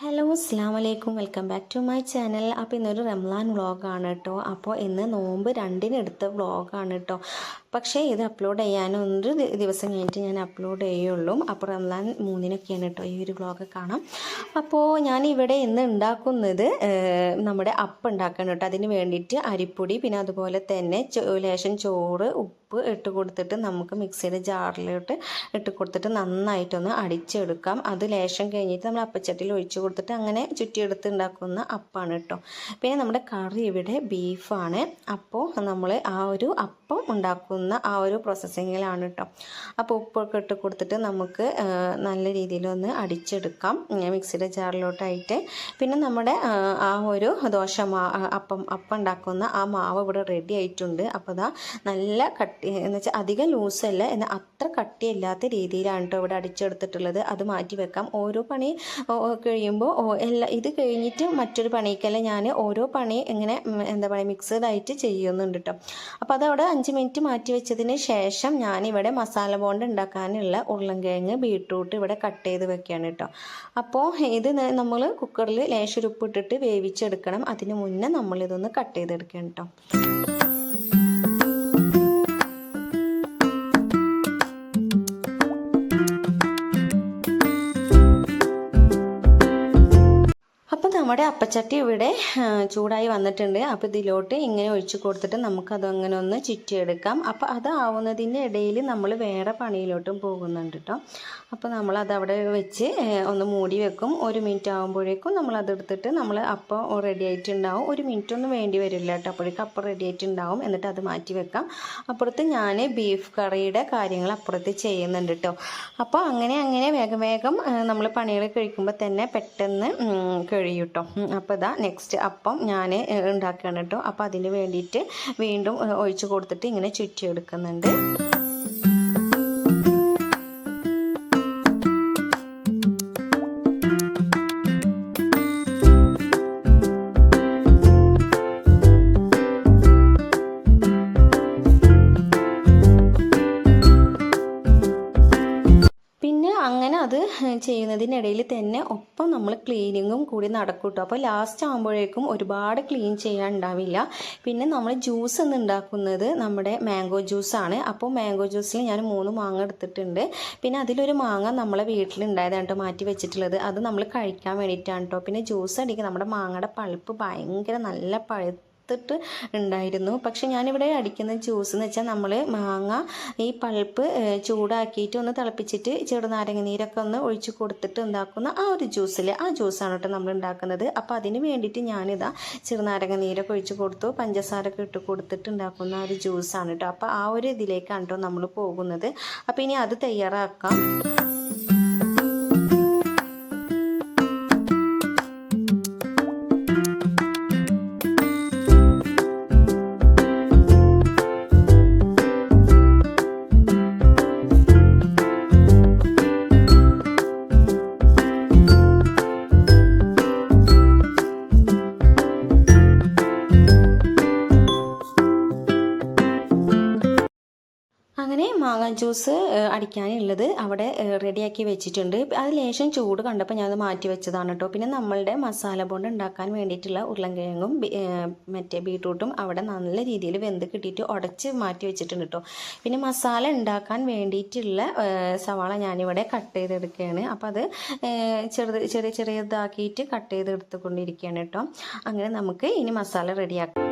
Hello അസ്സാം വലൈക്കും welcome back to my channel. അപ്പോൾ ഇന്നൊരു റംലാൻ വ്ളോഗാണ് കേട്ടോ. അപ്പോൾ ഇന്ന് നോമ്പ് 2-ന് എടുത്ത വ്ളോഗാണ് കേട്ടോ. പക്ഷേ ഇത് അപ്ലോഡ് ചെയ്യാനൊരു ദിവസം കഴിഞ്ഞിട്ട് ഞാൻ അപ്ലോഡ് ചെയ്യുള്ളൂ. അപ്പോൾ റംലാൻ 3-നൊക്കെയാണ് കേട്ടോ ഈ ഒരു വ്ളോഗ് കാണാം. അപ്പോൾ ഞാനിവിടെ ഇന്ന് ഉണ്ടാക്കുന്നത് നമ്മുടെ അപ്പം ഉണ്ടാക്കണം കേട്ടോ. അതിന് വേണ്ടിയിട്ട് അരിപ്പൊടി, പിന്നെ അതുപോലെ തന്നെ ലേശം ചോറ്, ഉപ്പ് ഇട്ട് കൊടുത്തിട്ട് നമുക്ക് മിക്സിയുടെ ജാറിലോട്ട് ഇട്ട് കൊടുത്തിട്ട് നന്നായിട്ടൊന്ന് അടിച്ചെടുക്കാം. അത് ലേശം കഴിഞ്ഞിട്ട് നമ്മൾ അപ്പച്ചട്ടിയിൽ ഒഴിച്ച് കൊടുത്തിട്ട് അങ്ങനെ ചുറ്റിയെടുത്ത് ഉണ്ടാക്കുന്ന അപ്പമാണ് കേട്ടോ. പിന്നെ നമ്മുടെ കറി ഇവിടെ ബീഫാണ്. അപ്പോൾ നമ്മൾ ആ ഒരു അപ്പം ഉണ്ടാക്കുന്ന ആ ഒരു പ്രോസസ്സിങ്ങിലാണ് കേട്ടോ. അപ്പോൾ ഉപ്പൊക്കെ ഇട്ട് കൊടുത്തിട്ട് നമുക്ക് നല്ല രീതിയിലൊന്ന് അടിച്ചെടുക്കാം മിക്സിയുടെ ജാറിലോട്ടായിട്ട്. പിന്നെ നമ്മുടെ ആ ഒരു അപ്പം ഉണ്ടാക്കുന്ന ആ മാവ് ഇവിടെ റെഡി ആയിട്ടുണ്ട്. അപ്പോൾ അതാ നല്ല എന്ന് വെച്ചാൽ അധികം ലൂസല്ല, എന്നാൽ അത്ര കട്ടിയില്ലാത്ത രീതിയിലാണ് കേട്ടോ ഇവിടെ അടിച്ചെടുത്തിട്ടുള്ളത്. അത് മാറ്റി വെക്കാം. ഓരോ പണി കഴിയുമ്പോൾ ഇത് കഴിഞ്ഞിട്ട് മറ്റൊരു പണിക്കല്ല ഞാൻ ഓരോ പണി ഇങ്ങനെ എന്താ പറയുക മിക്സഡായിട്ട് ചെയ്യുന്നുണ്ട് കേട്ടോ. അപ്പോൾ അതവിടെ 5 മിനിറ്റ് മാറ്റി വെച്ചതിന് ശേഷം ഞാനിവിടെ മസാല ബോണ്ട് ഉണ്ടാക്കാനുള്ള ഉരുളൻകിഴങ്ങ്, ബീട്രൂട്ട് ഇവിടെ കട്ട് ചെയ്ത് വെക്കുകയാണ് കേട്ടോ. അപ്പോൾ ഇത് നമ്മൾ കുക്കറിൽ ലേശം ഉപ്പിട്ടിട്ട് വേവിച്ചെടുക്കണം. അതിന് മുന്നേ നമ്മളിതൊന്ന് കട്ട് ചെയ്തെടുക്കണം കേട്ടോ. നമ്മുടെ അപ്പച്ചട്ടി ഇവിടെ ചൂടായി വന്നിട്ടുണ്ട്. അപ്പോൾ ഇതിലോട്ട് ഇങ്ങനെ ഒഴിച്ച് കൊടുത്തിട്ട് നമുക്കതങ്ങനെ ഒന്ന് ചുറ്റിയെടുക്കാം. അപ്പോൾ അതാവുന്നതിൻ്റെ ഇടയിൽ നമ്മൾ വേറെ പണിയിലോട്ടും പോകുന്നുണ്ട് കേട്ടോ. അപ്പോൾ നമ്മളത് അവിടെ വെച്ച് ഒന്ന് മൂടി വെക്കും. 1 മിനിറ്റ് ആകുമ്പോഴേക്കും നമ്മളതെടുത്തിട്ട് നമ്മൾ അപ്പം റെഡി ആയിട്ടുണ്ടാവും. 1 മിനിറ്റ് ഒന്നും വേണ്ടി വരില്ല കേട്ടോ. അപ്പോഴേക്കും അപ്പം റെഡി ആയിട്ടുണ്ടാവും. എന്നിട്ട് അത് മാറ്റി വെക്കാം. അപ്പുറത്ത് ഞാൻ ബീഫ് കറിയുടെ കാര്യങ്ങൾ അപ്പുറത്ത് ചെയ്യുന്നുണ്ട് കേട്ടോ. അപ്പോൾ അങ്ങനെ വേഗം നമ്മൾ പണികൾ കഴിക്കുമ്പോൾ തന്നെ പെട്ടെന്ന് കഴിയും കേട്ടോ. അപ്പോൾ ഇതാ നെക്സ്റ്റ് അപ്പം ഞാൻ ഉണ്ടാക്കുകയാണ് കേട്ടോ. അപ്പോൾ അതിന് വേണ്ടിയിട്ട് വീണ്ടും ഒഴിച്ച് കൊടുത്തിട്ട് ഇങ്ങനെ ചുറ്റിയെടുക്കുന്നുണ്ട്. അങ്ങനെ അത് ചെയ്യുന്നതിനിടയിൽ തന്നെ ഒപ്പം നമ്മൾ ക്ലീനിങ്ങും കൂടി നടക്കും കേട്ടോ. അപ്പോൾ ലാസ്റ്റ് ആകുമ്പോഴേക്കും ഒരുപാട് ക്ലീൻ ചെയ്യാൻ ഉണ്ടാവില്ല. പിന്നെ നമ്മൾ ജ്യൂസ് എന്ന് ഉണ്ടാക്കുന്നത് നമ്മുടെ മാംഗോ ജ്യൂസാണ്. അപ്പോൾ മാംഗോ ജ്യൂസിൽ ഞാൻ 3 മാങ്ങ എടുത്തിട്ടുണ്ട്. പിന്നെ അതിലൊരു മാങ്ങ നമ്മളെ വീട്ടിലുണ്ടായതാണ് കേട്ടോ മാറ്റി വെച്ചിട്ടുള്ളത്. അത് നമ്മൾ കഴിക്കാൻ വേണ്ടിയിട്ടാണ് കേട്ടോ. പിന്നെ ജ്യൂസ് അടിക്കുക നമ്മുടെ മാങ്ങയുടെ പൾപ്പ് ഭയങ്കര നല്ല ഉണ്ടായിരുന്നു. പക്ഷെ ഞാനിവിടെ അടിക്കുന്ന ജ്യൂസ് എന്ന് വെച്ചാൽ നമ്മൾ മാങ്ങ ഈ പൾപ്പ് ചൂടാക്കിയിട്ട് ഒന്ന് തിളപ്പിച്ചിട്ട് ചെറുനാരങ്ങ നീരൊക്കെ ഒന്ന് ഒഴിച്ച് കൊടുത്തിട്ട് ഉണ്ടാക്കുന്ന ആ ഒരു ജ്യൂസിൽ ആ ജ്യൂസാണ് കേട്ടോ നമ്മൾ ഉണ്ടാക്കുന്നത്. അപ്പോൾ അതിന് വേണ്ടിയിട്ട് ഞാനിതാ ചെറുനാരങ്ങ നീരൊക്കെ ഒഴിച്ച് കൊടുത്തു, പഞ്ചസാരൊക്കെ ഇട്ട് കൊടുത്തിട്ട് ഉണ്ടാക്കുന്ന ആ ഒരു ജ്യൂസാണ് കേട്ടോ. അപ്പോൾ ആ ഒരു ഇതിലേക്കാണ് കേട്ടോ നമ്മൾ പോകുന്നത്. അപ്പോൾ ഇനി അത് തയ്യാറാക്കാം. അങ്ങനെ മാങ്ങ ജ്യൂസ് അടിക്കാനുള്ളത് അവിടെ റെഡിയാക്കി വെച്ചിട്ടുണ്ട്. അത് ലേശം ചൂട് കണ്ടപ്പോൾ ഞാനത് മാറ്റി വെച്ചതാണ് കേട്ടോ. പിന്നെ നമ്മളുടെ മസാല ബോണ്ട് ഉണ്ടാക്കാൻ വേണ്ടിയിട്ടുള്ള ഉരുളൻകിഴങ്ങും മറ്റേ ബീട്രൂട്ടും അവിടെ നല്ല രീതിയിൽ വെന്ത് കിട്ടിയിട്ട് ഉടച്ച് മാറ്റി വെച്ചിട്ടുണ്ട് കേട്ടോ. പിന്നെ മസാല ഉണ്ടാക്കാൻ വേണ്ടിയിട്ടുള്ള സവാള ഞാനിവിടെ കട്ട് ചെയ്തെടുക്കുകയാണ്. അപ്പോൾ അത് ചെറിയതാക്കിയിട്ട് കട്ട് ചെയ്തെടുത്തുകൊണ്ടിരിക്കുകയാണ് കേട്ടോ. അങ്ങനെ നമുക്ക് ഇനി മസാല റെഡിയാക്കാം.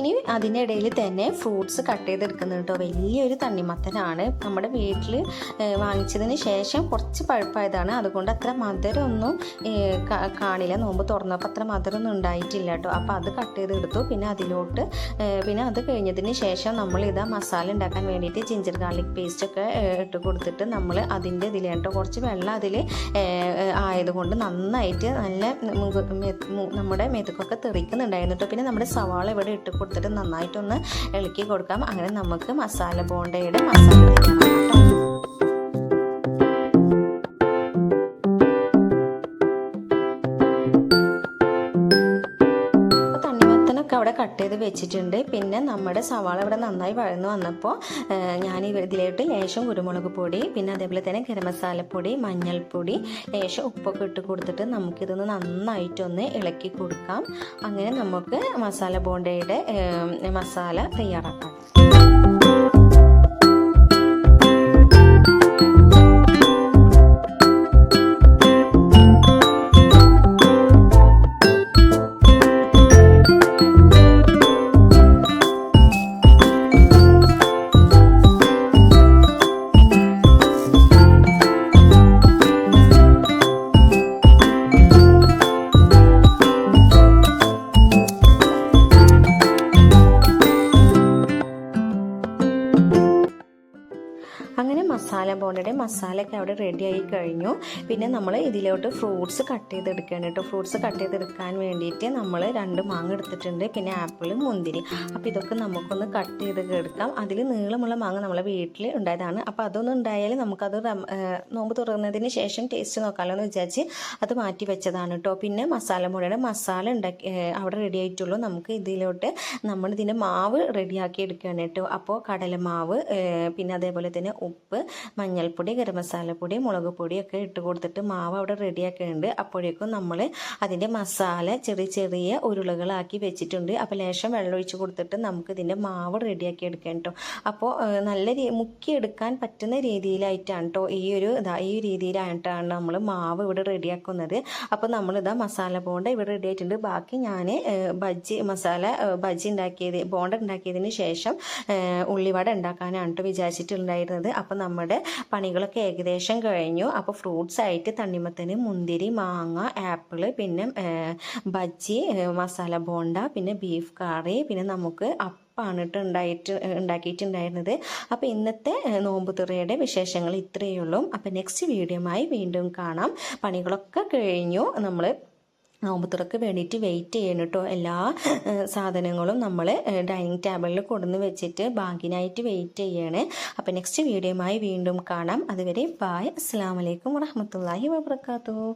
ഇനി അതിൻ്റെ ഇടയിൽ തന്നെ ഫ്രൂട്ട്സ് കട്ട് ചെയ്തെടുക്കുന്നത് കേട്ടോ. വലിയൊരു തണ്ണിമത്തനാണ് നമ്മുടെ വീട്ടിൽ വാങ്ങിച്ചതിന് ശേഷം കുറച്ച് പഴുപ്പായതാണ്. അതുകൊണ്ട് അത്ര മധുരമൊന്നും കാണില്ല. നോമ്പ് തുറന്നപ്പോൾ അത്ര മധുരമൊന്നും ഉണ്ടായിട്ടില്ല കേട്ടോ. അപ്പോൾ അത് കട്ട് ചെയ്തെടുത്തു. പിന്നെ അതിലോട്ട് പിന്നെ അത് കഴിഞ്ഞതിന് ശേഷം നമ്മൾ ഇതാ മസാല ഉണ്ടാക്കാൻ വേണ്ടിയിട്ട് ജിഞ്ചർ ഗാർലിക് പേസ്റ്റൊക്കെ ഇട്ട് കൊടുത്തിട്ട് നമ്മൾ അതിൻ്റെ ഇതിൽ കേട്ടോ കുറച്ച് വെള്ളം അതിൽ ആയതുകൊണ്ട് നന്നായിട്ട് നല്ല നമ്മുടെ മെതുക്കൊക്കെ തെറിക്കുന്നുണ്ടായിരുന്നു കേട്ടോ. പിന്നെ നമ്മുടെ സവാള ഇവിടെ ഇട്ട് കൊടുത്തിട്ട് നന്നായിട്ടൊന്ന് ഇളക്കി കൊടുക്കാം. അങ്ങനെ നമുക്ക് മസാല ബോണ്ടയുടെ മസാല തയ്യാറാക്കാം. അവിടെ കട്ട് ചെയ്ത് വെച്ചിട്ടുണ്ട്. പിന്നെ നമ്മുടെ സവാള ഇവിടെ നന്നായി വഴന്ന് വന്നപ്പോൾ ഞാൻ ഇതിലോട്ട് ലേശം കുരുമുളക് പൊടി, പിന്നെ അതേപോലെ തന്നെ ഗരം മസാലപ്പൊടി, മഞ്ഞൾപ്പൊടി, ലേശം ഉപ്പൊക്കെ ഇട്ട് കൊടുത്തിട്ട് നമുക്കിതൊന്ന് നന്നായിട്ടൊന്ന് ഇളക്കി കൊടുക്കാം. അങ്ങനെ നമുക്ക് മസാല ബോണ്ടയുടെ മസാല തയ്യാറാക്കാം. അങ്ങനെ മസാല ബോണ്ടയുടെ മസാലയൊക്കെ അവിടെ റെഡി ആയി കഴിഞ്ഞു. പിന്നെ നമ്മൾ ഇതിലോട്ട് ഫ്രൂട്ട്സ് കട്ട് ചെയ്തെടുക്കുകയാണ് കേട്ടോ. ഫ്രൂട്ട്സ് കട്ട് ചെയ്തെടുക്കാൻ വേണ്ടിയിട്ട് നമ്മൾ 2 മാങ്ങ എടുത്തിട്ടുണ്ട്, പിന്നെ ആപ്പിൾ, മുന്തിരി. അപ്പോൾ ഇതൊക്കെ നമുക്കൊന്ന് കട്ട് ചെയ്ത് എടുക്കാം. അതിൽ നീളമുള്ള മാങ്ങ നമ്മളെ വീട്ടിൽ ഉണ്ടായതാണ്. അപ്പോൾ അതൊന്നും ഉണ്ടായാൽ നമുക്കത് നോമ്പ് തുറന്നതിന് ശേഷം ടേസ്റ്റ് നോക്കാമല്ലോ എന്ന് വിചാരിച്ച് അത് മാറ്റി വെച്ചതാണ് കേട്ടോ. പിന്നെ മസാല ബോണ്ടയുടെ മസാല ഉണ്ടാക്കി അവിടെ റെഡി ആയിട്ടുള്ളൂ. നമുക്ക് ഇതിലോട്ട് നമ്മളിതിൻ്റെ മാവ് റെഡിയാക്കി എടുക്കുകയാണ് കേട്ടോ. അപ്പോൾ കടലമാവ്, പിന്നെ അതേപോലെ തന്നെ ഉപ്പ്, മഞ്ഞൾപ്പൊടി, ഗരം മസാലപ്പൊടി, മുളക് പൊടിയൊക്കെ ഇട്ട് കൊടുത്തിട്ട് മാവ് അവിടെ റെഡിയാക്കുന്നുണ്ട്. അപ്പോഴേക്കും നമ്മൾ അതിൻ്റെ മസാല ചെറിയ ചെറിയ ഉരുളകളാക്കി വെച്ചിട്ടുണ്ട്. അപ്പോൾ ലേശം വെള്ളം ഒഴിച്ച് കൊടുത്തിട്ട് നമുക്ക് ഇതിൻ്റെ മാവ് റെഡിയാക്കി എടുക്കാം കേട്ടോ. അപ്പോൾ നല്ല മുക്കിയെടുക്കാൻ പറ്റുന്ന രീതിയിലായിട്ടാണ് കേട്ടോ ഈ രീതിയിലായിട്ടാണ് നമ്മൾ മാവ് ഇവിടെ റെഡിയാക്കുന്നത്. അപ്പോൾ നമ്മളിതാ മസാല ബോണ്ട ഇവിടെ റെഡി ആയിട്ടുണ്ട്. ബാക്കി ഞാൻ ബജ്ജി ഉണ്ടാക്കിയത് ബോണ്ട ഉണ്ടാക്കിയതിന് ശേഷം ഉള്ളിവട ഉണ്ടാക്കാനാണ് കേട്ടോ വിചാരിച്ചിട്ടുണ്ടായിരുന്നത്. അപ്പോൾ നമ്മുടെ പണികളൊക്കെ ഏകദേശം കഴിഞ്ഞു. അപ്പോൾ ഫ്രൂട്ട്സ് ആയിട്ട് തണ്ണിമത്തന്, മുന്തിരി, മാങ്ങ, ആപ്പിൾ, പിന്നെ ബജ്ജി, മസാല ബോണ്ട, പിന്നെ ബീഫ് കറി, പിന്നെ നമുക്ക് ാണ് ഉണ്ടാക്കിയിട്ടുണ്ടായിരുന്നത്. അപ്പോൾ ഇന്നത്തെ നോമ്പ് തുറയുടെ വിശേഷങ്ങൾ ഇത്രയേ ഉള്ളൂ. അപ്പോൾ നെക്സ്റ്റ് വീഡിയോയുമായി വീണ്ടും കാണാം. പണികളൊക്കെ കഴിഞ്ഞു. നമ്മൾ നോമ്പ് തുറക്ക് വേണ്ടിയിട്ട് വെയിറ്റ് ചെയ്യണം കേട്ടോ. എല്ലാ സാധനങ്ങളും നമ്മൾ ഡൈനിങ് ടേബിളിൽ കൊണ്ടുവന്ന് വെച്ചിട്ട് ബാങ്കിനായിട്ട് വെയിറ്റ് ചെയ്യണേ. അപ്പോൾ നെക്സ്റ്റ് വീഡിയോയുമായി വീണ്ടും കാണാം. അതുവരെ ബായ്. അസ്സലാമു അലൈക്കും വറഹ്മത്തുള്ളാഹി വബറകാതുഹു.